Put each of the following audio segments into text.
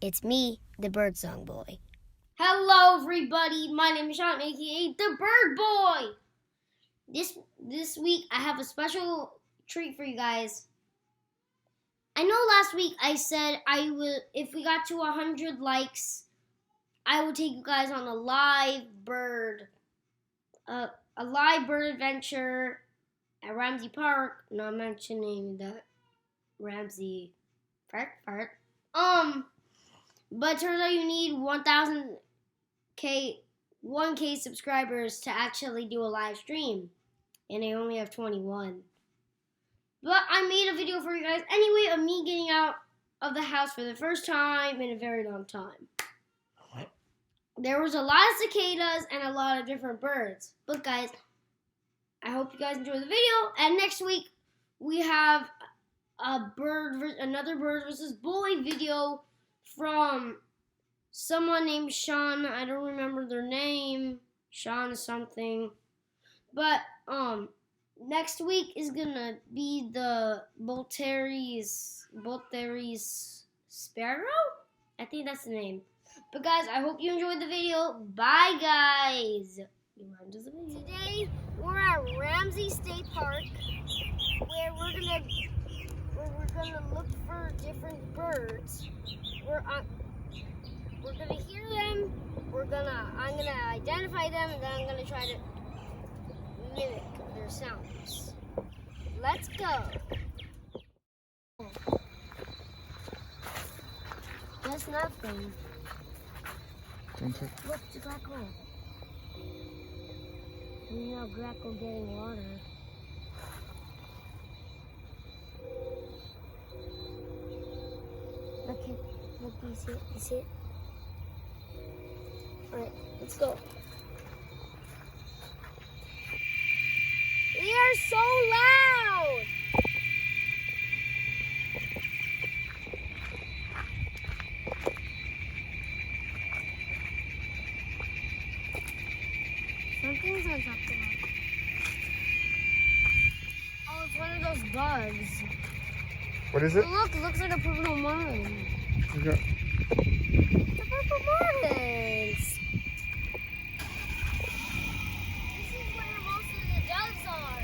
It's me, the Birdsong Boy. Hello, everybody. My name is Sean, aka the Bird Boy. This week I have a special treat for you guys. I know last week I said I would, if we got to 100 likes, I would take you guys on a live bird adventure at Ramsey Park. Not mentioning the Ramsey Park. But it turns out you need 1K subscribers to actually do a live stream. And I only have 21. But I made a video for you guys anyway of me getting out of the house for the first time in a very long time. There was a lot of cicadas and a lot of different birds. But guys, I hope you guys enjoy the video. And next week, we have another bird versus boy video from someone named Sean. I don't remember their name. Sean something. But next week is gonna be the Bolteri's Sparrow? I think that's the name. But guys, I hope you enjoyed the video. Bye guys. Today we're at Ramsey State Park where we're gonna look for different birds. We're gonna hear them. I'm gonna identify them, and then I'm gonna try to mimic their sounds. Let's go. That's nothing. Look, the grackle. You know, grackle getting water. Look, you see it? Alright, let's go. They are so loud! Something's on top of them. Oh, it's one of those bugs. What is it? Look, it looks like a purple marlin. Okay. The purple marlins. This is where most of the doves are.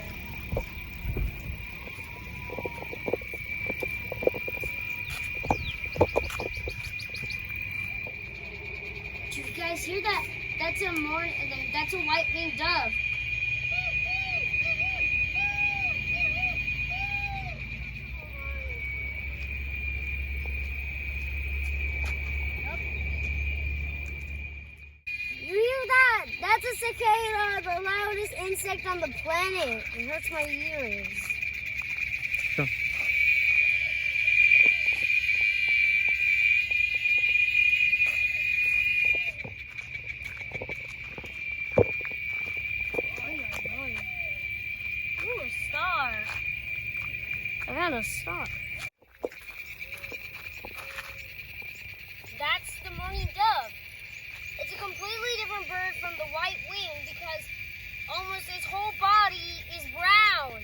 Did you guys hear that? That's a white-winged dove. That's a cicada, the loudest insect on the planet. It hurts my ears. Go. Ooh, a star. I got a star. That's the mourning dove. It's a completely different bird from the white wing because almost its whole body is brown.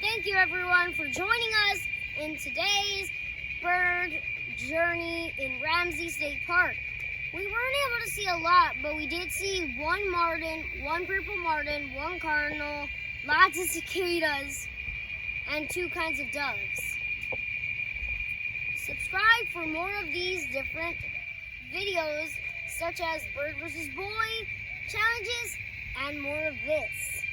Thank you everyone for joining us in today's bird journey in Ramsey State Park. We weren't able to see a lot, but we did see one martin, one purple martin, one cardinal, lots of cicadas, and 2 kinds of doves. Subscribe for more of these different videos, such as bird versus boy challenges, and more of this.